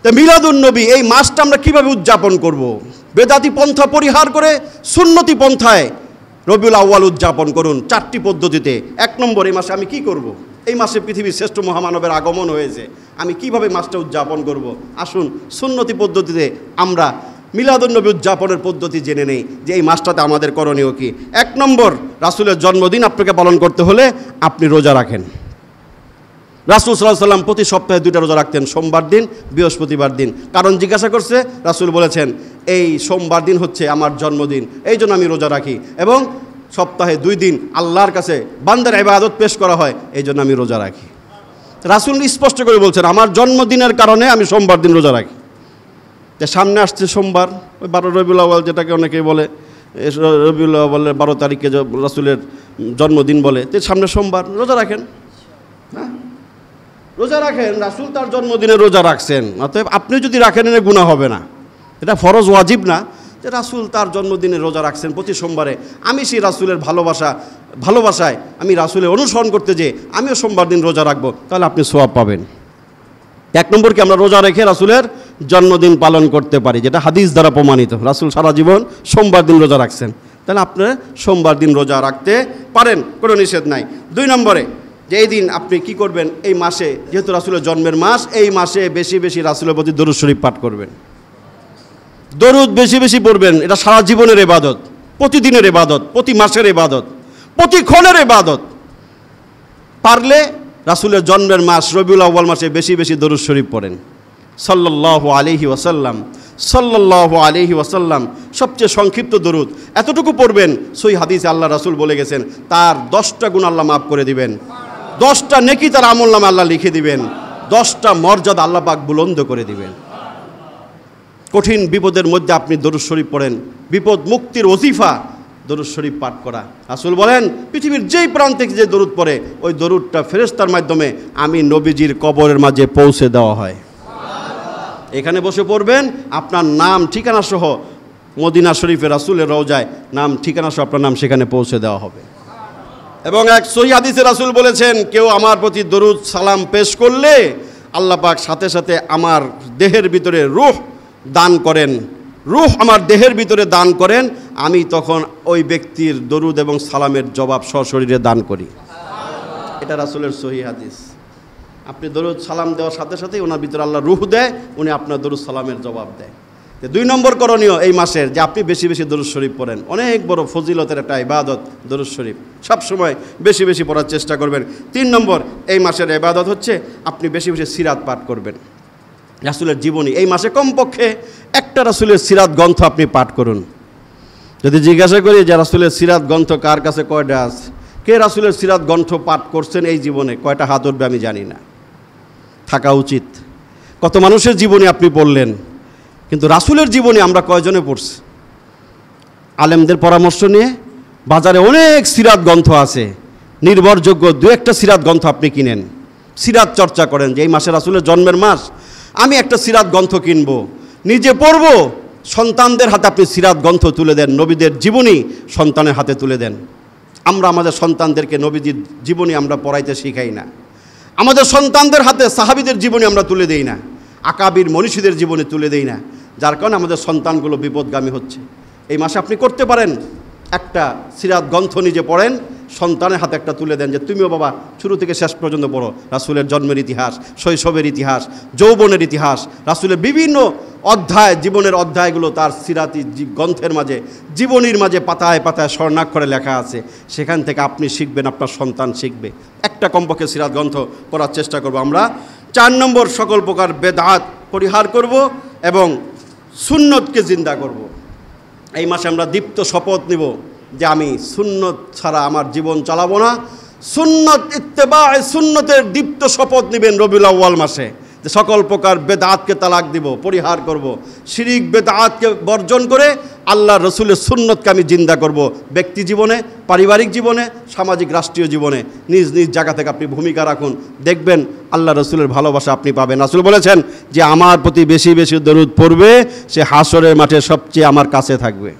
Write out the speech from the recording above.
তো মিলাদুন্নবী এই মাসটা আমরা কীভাবে উদযাপন করব? বেদাতি পন্থা পরিহার করে সুন্নতি পন্থায় রবিউল আউয়াল উদযাপন করুন 4টি পদ্ধতিতে। 1 নম্বর, এই মাসে আমি কি করব? এই মাসে পৃথিবীর শ্রেষ্ঠ মহামানবের আগমন হয়েছে, আমি কিভাবে মাসটা উদযাপন করব? আসুন সুন্নতি পদ্ধতিতে আমরা মিলাদুন্নবী উদযাপনের পদ্ধতি জেনে নেই যে এই মাসটাতে আমাদের করণীয় কি। 1 নম্বর, রাসূলের জন্মদিন আপনাকে পালন করতে হলে আপনি রোজা রাখেন। রাসূল সাল্লাল্লাহু আলাইহি ওয়াসাল্লাম প্রতি সপ্তাহে 2টা রোজা রাখতেন, সোমবার দিন, বৃহস্পতিবার দিন। কারণ জিজ্ঞাসা করছে, রাসূল বলেছেন এই সোমবার দিন হচ্ছে আমার জন্মদিন, এই জন্য আমি রোজা রাখি, এবং সপ্তাহে 2 দিন আল্লাহর কাছে বান্দার ইবাদত পেশ করা হয়, এই জন্য আমি রোজা রাখি। রাসূল স্পষ্ট করে বলছেন আমার জন্মদিনের কারণে আমি সোমবার দিন রোজা রাখি। যে সামনে আসছে সোমবার, ওই 12 রবিউল আউয়াল যেটাকে অনেকে বলে, রবিউল আউয়ালের 12 তারিখে রাসূলের জন্মদিন বলে, তো সামনে সোমবার, রোজা রাখেন। হ্যাঁ, রোজা রাখেন, রাসূল তার জন্মদিনে রোজা রাখছেন, অতএব আপনি যদি রাখেন এনে গুনাহ হবে না। এটা ফরজ ওয়াজিব না যে রাসূল তার জন্মদিনে রোজা রাখছেন প্রতি সোমবারে, আমি সেই রাসূলের ভালোবাসায় আমি রাসূলের অনুসরণ করতে যে আমিও সোমবার দিন রোজা রাখবো, তাহলে আপনি সওয়াব পাবেন। 1 নম্বর কি আমরা রোজা রেখে রাসূলের জন্মদিন পালন করতে পারি, যেটা হাদিস দ্বারা প্রমাণিত। রাসূল সারা জীবন সোমবার দিন রোজা রাখছেন, তাহলে আপনারা সোমবার দিন রোজা রাখতে পারেন, কোনো নিষেধ নাই। 2 নম্বরে যে এই দিন আপনি কি করবেন, এই মাসে যেহেতু রাসূলের জন্মের মাস, এই মাসে বেশি বেশি রাসূলের প্রতি দরুদ শরীফ পাঠ করবেন, দরুদ বেশি বেশি পড়বেন। এটা সারা জীবনের ইবাদত, প্রতিদিনের ইবাদত, প্রতি মাসের ইবাদত, প্রতি ক্ষণের ইবাদত। পারলে রাসূলের জন্মের মাস রবিউল আউয়াল মাসে বেশি বেশি দরুদ শরীফ পড়েন। সাল্লাল্লাহু আলাইহি ওয়াসাল্লাম, সাল্লাল্লাহু আলাইহি ওয়াসাল্লাম, সবচেয়ে সংক্ষিপ্ত দরুদ। এতটুকু পড়বেন, সহিহ হাদিসে আল্লাহ রাসূল বলে গেছেন তার 10টা গুনাহ আল্লাহ মাফ করে দিবেন, 10টা নেকি তার আমলনামে আল্লাহ লিখে দিবেন, 10টা মর্যাদা আল্লাহ পাক বুলন্দ করে দিবেন। কঠিন বিপদের মধ্যে আপনি দরুদ শরীফ পড়েন, বিপদ মুক্তির ওজিফা দরুদ শরীফ পাঠ করা। রাসূল বলেন পৃথিবীর যেই প্রান্তে যে দরুদ পড়ে ওই দরুদটা ফেরেশতার মাধ্যমে আমি নবীজির কবরের মাঝে পৌঁছে দেওয়া হয়। এখানে বসে পড়বেন, আপনার নাম ঠিকানা সহ মদিনা শরীফে রাসূলের রওজায় নাম ঠিকানা সহ আপনার নাম সেখানে পৌঁছে দেওয়া হবে। এবং এক সহিহ হাদিসে রাসূল বলেছেন কেউ আমার প্রতি দরুদ সালাম পেশ করলে আল্লাহ পাক সাথে সাথে আমার দেহের ভিতরে রূহ দান করেন, রূহ আমার দেহের ভিতরে দান করেন, আমি তখন ওই ব্যক্তির দরুদ এবং সালামের জবাব সশরীরে দান করি। এটা রাসূলের সহিহ হাদিস। আপনি দরুদ সালাম দেওয়ার সাথে সাথেই ওনার ভিতরে আল্লাহ রূহ দেয়, উনি আপনার দরুদ সালামের জবাব দেয়। 2 নম্বর করণীয় এই মাসের যে আপনি বেশি বেশি দরুদ শরীফ পড়েন। অনেক বড় ফজিলতের একটা ইবাদত দরুদ শরীফ, সবসময় বেশি বেশি পড়ার চেষ্টা করবেন। 3 নম্বর এই মাসের ইবাদত হচ্ছে আপনি বেশি বেশি সিরাত পাঠ করবেন, রাসূলের জীবনী। এই মাসে কমপক্ষে একটা রাসূলের সিরাত গ্রন্থ আপনি পাঠ করুন। যদি জিজ্ঞাসা করি যে রাসূলের সিরাত গ্রন্থ কার কাছে কয়টা আছে, কে রাসূলের সিরাত গ্রন্থ পাঠ করছেন এই জীবনে, কয়টা হাত উঠবে আমি জানি না। থাকা উচিত। কত মানুষের জীবনী আপনি পড়লেন, কিন্তু রাসূলের জীবনী আমরা কয়জনে পড়ছি? আলেমদের পরামর্শ নিয়ে বাজারে অনেক সিরাত গ্রন্থ আছে, নির্ভরযোগ্য 2-1টা সিরাত গ্রন্থ আপনি কিনেন, সিরাত চর্চা করেন যে এই মাসে রাসূলের জন্মের মাস, আমি একটা সিরাত গ্রন্থ কিনবো, নিজে পড়ব, সন্তানদের হাতে আপনি সিরাত গ্রন্থ তুলে দেন, নবীদের জীবনী সন্তানের হাতে তুলে দেন। আমরা আমাদের সন্তানদেরকে নবীজির জীবনী আমরা পড়াইতে শিখাই না, আমাদের সন্তানদের হাতে সাহাবীদের জীবনী আমরা তুলে দেই না, আকাবির মনীষীদের জীবনী তুলে দেই না, যার কারণে আমাদের সন্তানগুলো বিপদগামী হচ্ছে। এই মাসে আপনি করতে পারেন একটা সিরাত গ্রন্থ নিজে পড়েন, সন্তানের হাতে একটা তুলে দেন যে তুমিও বাবা শুরু থেকে শেষ পর্যন্ত পড়ো, রাসূলের জন্মের ইতিহাস, শৈশবের ইতিহাস, যৌবনের ইতিহাস, রাসূলের বিভিন্ন অধ্যায়, জীবনের অধ্যায়গুলো তার সিরাতি গ্রন্থের মাঝে, জীবনীর মাঝে পাতায় পাতায় স্বর্ণাক্ষরে লেখা আছে, সেখান থেকে আপনি শিখবেন, আপনার সন্তান শিখবে। একটা কমপক্ষে সিরাত গ্রন্থ পড়ার চেষ্টা করব আমরা। 4 নম্বর সকল প্রকার বেদাত পরিহার করব এবং সুন্নতকে জিন্দা করব। এই মাসে আমরা দীপ্ত শপথ নিব যে আমি সুন্নত ছাড়া আমার জীবন চালাবো না। সুন্নত ইত্তেবা, সুন্নতের দীপ্ত শপথ নেবেন রবিউল আউয়াল মাসে, যে সকল প্রকার বেদাতকে তালাক দিব, পরিহার করব, শিরিক বেদাতকে বর্জন করে আল্লাহ রসুলের সুন্নতকে আমি জিন্দা করব। ব্যক্তি জীবনে, পারিবারিক জীবনে, সামাজিক রাষ্ট্রীয় জীবনে নিজ নিজ জায়গা থেকে আপনি ভূমিকা রাখুন, দেখবেন আল্লাহ রসুলের ভালোবাসা আপনি পাবেন। রাসূল বলেছেন যে আমার প্রতি বেশি বেশি দরুদ পড়বে সে হাসরের মাঠে সবচেয়ে আমার কাছে থাকবে।